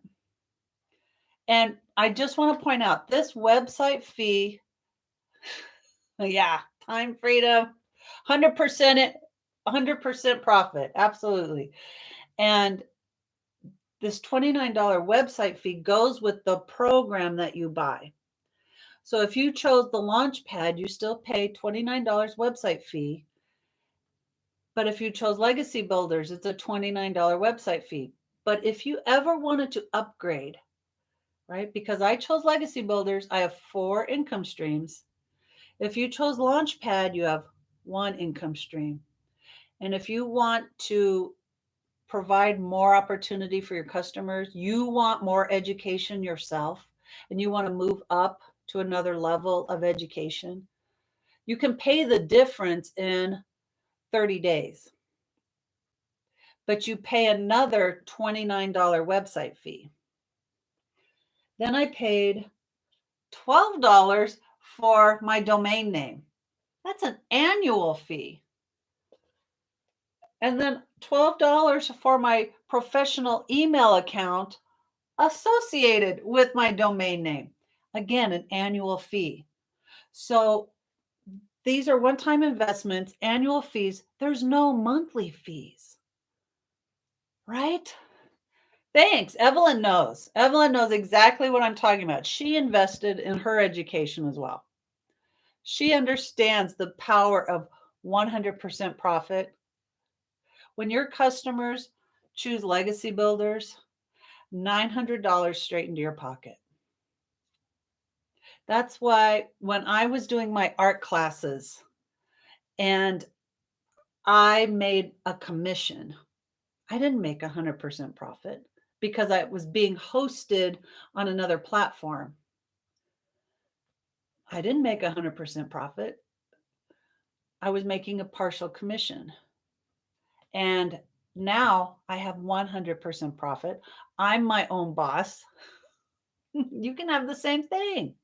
Speaker 1: And I just want to point out this website fee, yeah, time freedom, 100% profit. Absolutely. And this $29 website fee goes with the program that you buy. So if you chose the Launchpad, you still pay $29 website fee. But if you chose Legacy Builders, it's a $29 website fee. But if you ever wanted to upgrade, right? Because I chose Legacy Builders, I have 4 income streams. If you chose Launchpad, you have 1 income stream. And if you want to provide more opportunity for your customers, you want more education yourself, and you want to move up to another level of education, you can pay the difference in 30 days. But you pay another $29 website fee. Then I paid $12 for my domain name. That's an annual fee. And then $12 for my professional email account associated with my domain name. Again, an annual fee. So these are one-time investments, annual fees. There's no monthly fees, right? Thanks. Evelyn knows. Evelyn knows exactly what I'm talking about. She invested in her education as well. She understands the power of 100% profit. When your customers choose Legacy Builders, $900 straight into your pocket. That's why when I was doing my art classes and I made a commission, I didn't make 100% profit because I was being hosted on another platform. I didn't make 100% profit. I was making a partial commission. And now I have 100% profit. I'm my own boss. You can have the same thing.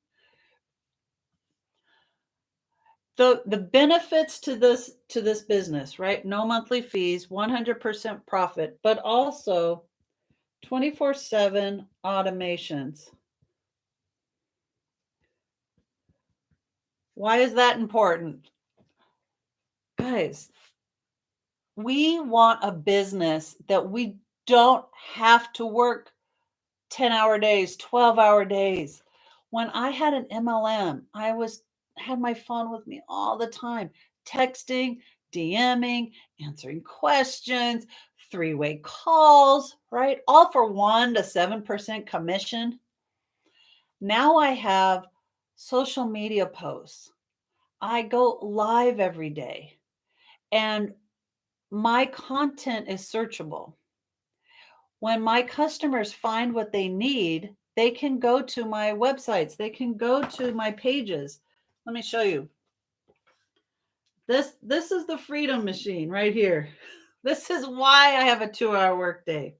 Speaker 1: The benefits to this business, right? No monthly fees, 100% profit, but also 24/7 automations. Why is that important? Guys, we want a business that we don't have to work 10-hour days, 12-hour days. When I had an MLM, I had my phone with me all the time, texting, DMing, answering questions, 3-way calls, right? All for 1 to 7% commission. Now I have social media posts. I go live every day, and my content is searchable. When my customers find what they need, they can go to my websites. They can go to my pages. Let me show you. This is the freedom machine right here. This is why I have a 2-hour workday.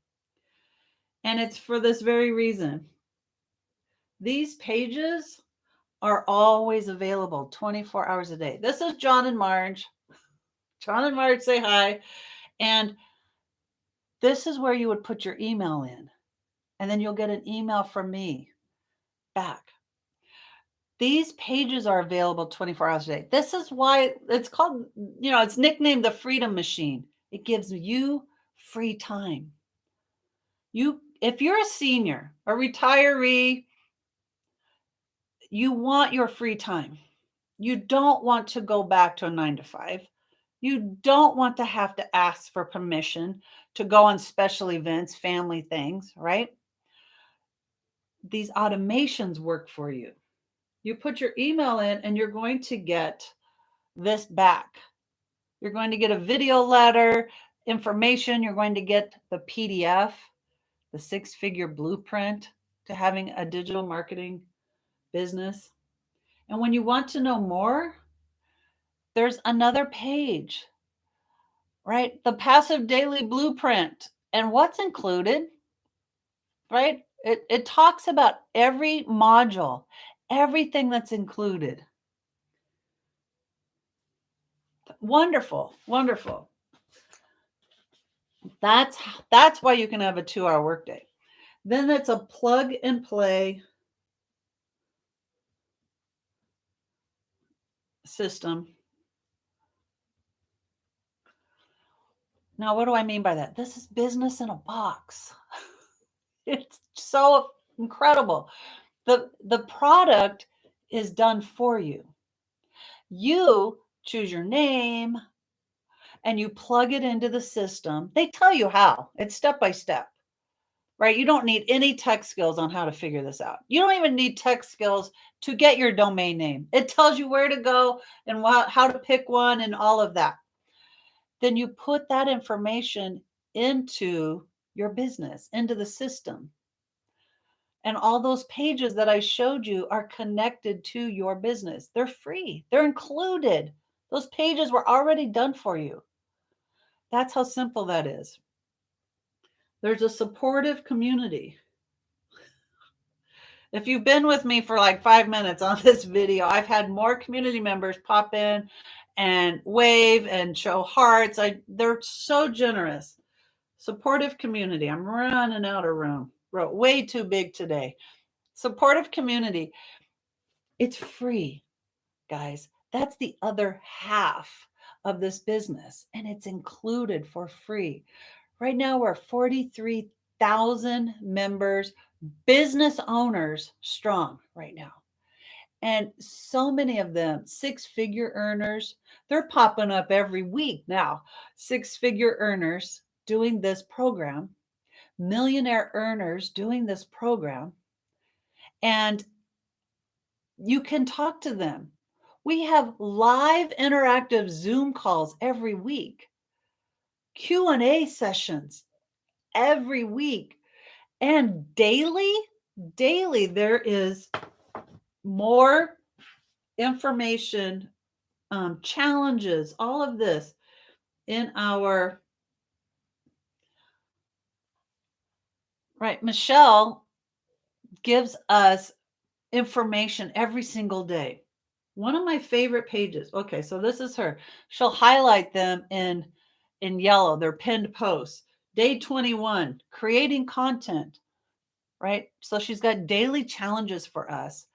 Speaker 1: And it's for this very reason. These pages are always available 24 hours a day. This is John and Marge. John and Marge say hi. And this is where you would put your email in. And then you'll get an email from me back. These pages are available 24 hours a day. This is why it's called, it's nicknamed the Freedom Machine. It gives you free time. If you're a senior, a retiree, you want your free time. You don't want to go back to a 9 to 5. You don't want to have to ask for permission to go on special events, family things, right? These automations work for you. You put your email in and you're going to get this back. You're going to get a video letter, information. You're going to get the PDF, the 6-figure blueprint to having a digital marketing business. And when you want to know more, there's another page, right? The Passive Daily Blueprint. And what's included, right? It talks about every module, everything that's included. Wonderful, wonderful. That's why you can have a 2-hour workday. Then it's a plug and play system. Now, what do I mean by that? This is business in a box. It's so incredible. The product is done for you. You choose your name and you plug it into the system. They tell you how. It's step by step, right? You don't need any tech skills on how to figure this out. You don't even need tech skills to get your domain name. It tells you where to go and how to pick one and all of that. Then you put that information into your business, into the system. And all those pages that I showed you are connected to your business. They're free. They're included. Those pages were already done for you. That's how simple that is. There's a supportive community. If you've been with me for like 5 minutes on this video, I've had more community members pop in and wave and show hearts. They're so generous. Supportive community. I'm running out of room. Wrote way too big today. Supportive community. It's free, guys. That's the other half of this business, and it's included for free. Right now, we're 43,000 members, business owners strong right now. And so many of them, 6-figure earners, they're popping up every week now. 6-figure earners doing this program, millionaire earners doing this program. And you can talk to them. We have live interactive Zoom calls every week, Q&A sessions every week, and daily there is more information, challenges, all of this in our, right? Michelle gives us information every single day. One of my favorite pages. Okay, so this is her. She'll highlight them in yellow. They're pinned posts. Day 21, creating content, right? So she's got daily challenges for us.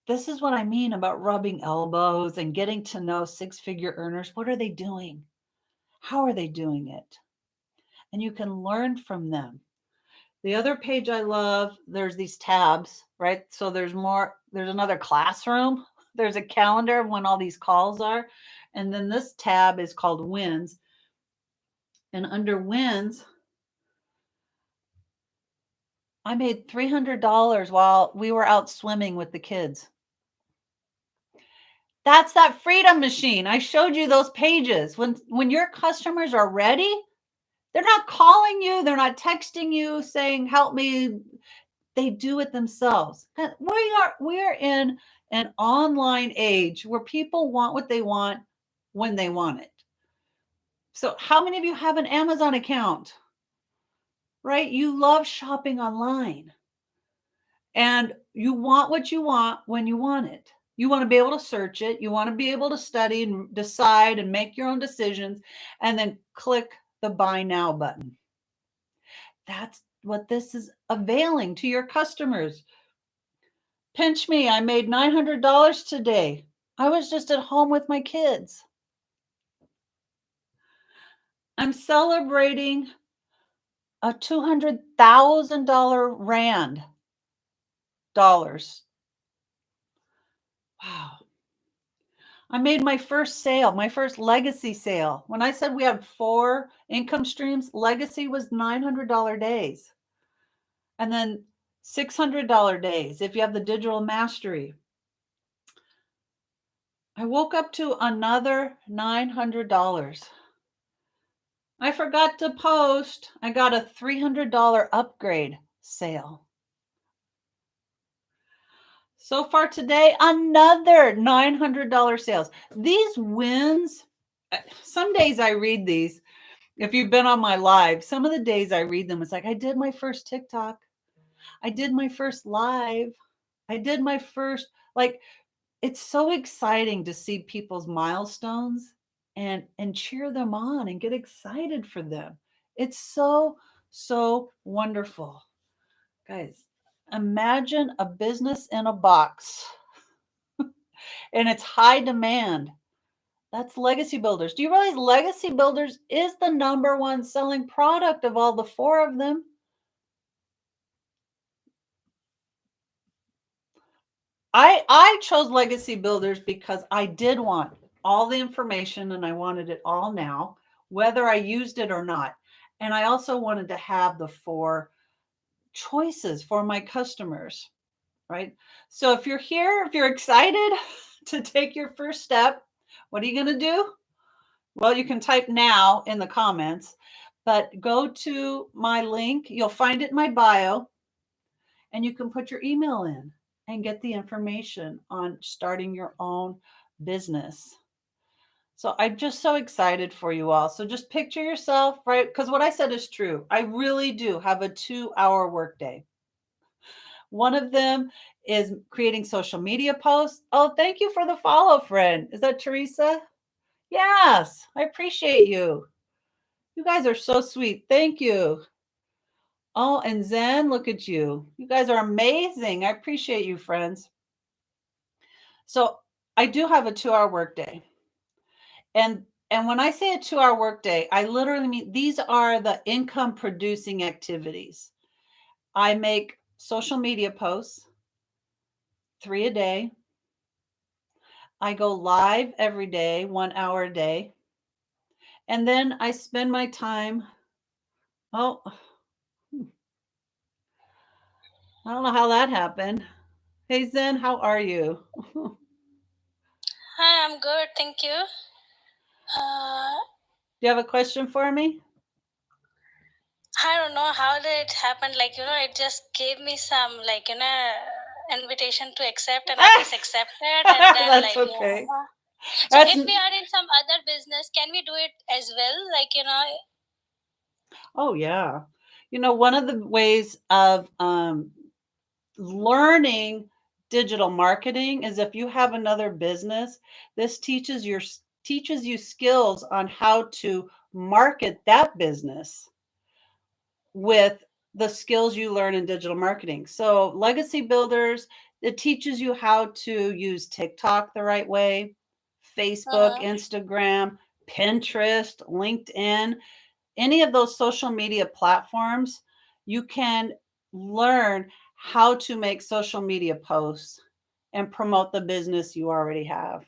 Speaker 1: This is what I mean about rubbing elbows and getting to know 6-figure earners. What are they doing? How are they doing it? And you can learn from them. The other page I love, there's these tabs, right? So there's another classroom. There's a calendar of when all these calls are. And then this tab is called wins. And under wins, I made $300 while we were out swimming with the kids. That's that freedom machine. I showed you those pages. When your customers are ready, they're not calling you. They're not texting you saying, help me. They do it themselves. We are in an online age where people want what they want when they want it. So how many of you have an Amazon account? Right? You love shopping online. And you want what you want when you want it. You want to be able to search it. You want to be able to study and decide and make your own decisions and then click the buy now button. That's what this is availing to your customers. Pinch me, I made $900 today. I was just at home with my kids. I'm celebrating a $200,000 rand dollars. Wow. I made my first sale, my first legacy sale. When I said we had 4 income streams, legacy was $900 days. And then $600 days if you have the digital mastery. I woke up to another $900. I forgot to post. I got a $300 upgrade sale. So far today, another $900 sales. These wins, some days I read these. If you've been on my live, some of the days I read them, it's like, I did my first TikTok. I did my first live. I did my first, like, it's so exciting to see people's milestones and cheer them on and get excited for them. It's so wonderful. Guys, imagine a business in a box and it's high demand. That's Legacy Builders. Do you realize Legacy Builders is the number one selling product of all the 4 of them? I chose Legacy Builders because I did want all the information and I wanted it all now, whether I used it or not. And I also wanted to have the 4 choices for my customers, right? So if you're here, if you're excited to take your first step, what are you going to do? Well, you can type now in the comments, but go to my link. You'll find it in my bio, and you can put your email in and get the information on starting your own business. So I'm just so excited for you all. So just picture yourself, right? Because what I said is true. I really do have a 2-hour workday. One of them is creating social media posts. Oh, thank you for the follow, friend. Is that Teresa? Yes, I appreciate you. You guys are so sweet. Thank you. Oh, and Zen, look at you. You guys are amazing. I appreciate you, friends. So I do have a 2-hour workday. And when I say a 2-hour workday, I literally mean these are the income producing activities. I make social media posts, 3 a day. I go live every day, 1 hour a day. And then I spend my time. Oh, I don't know how that happened. Hey, Zen, how are you?
Speaker 2: Hi, I'm good, thank you.
Speaker 1: Do you have a question for me?
Speaker 2: I don't know how did it happen. Like, it just gave me some, like, invitation to accept, and I just accepted. And then,
Speaker 1: That's
Speaker 2: like,
Speaker 1: okay.
Speaker 2: So,
Speaker 1: That's,
Speaker 2: if we are in some other business, can we do it as well? Like,
Speaker 1: oh, yeah. One of the ways of learning digital marketing is if you have another business, this teaches you skills on how to market that business with the skills you learn in digital marketing. So Legacy Builders, it teaches you how to use TikTok the right way, Facebook, Instagram, Pinterest, LinkedIn, any of those social media platforms. You can learn how to make social media posts and promote the business you already have.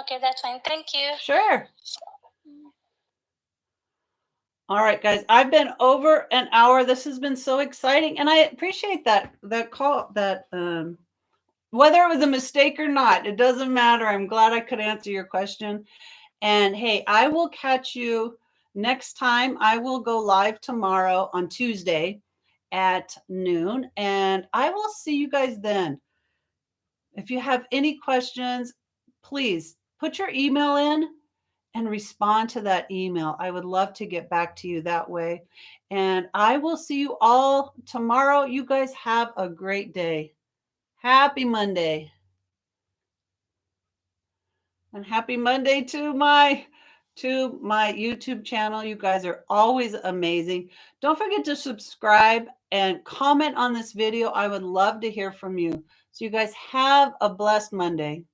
Speaker 2: Okay, that's fine. Thank you.
Speaker 1: Sure. All right, guys, I've been over an hour. This has been so exciting, and I appreciate that call. Whether it was a mistake or not, it doesn't matter. I'm glad I could answer your question. And hey, I will catch you next time. I will go live tomorrow on Tuesday at noon, and I will see you guys then. If you have any questions, please put your email in and respond to that email. I would love to get back to you that way. And I will see you all tomorrow. You guys have a great day. Happy Monday. And happy Monday to my YouTube channel. You guys are always amazing. Don't forget to subscribe and comment on this video. I would love to hear from you. So you guys have a blessed Monday.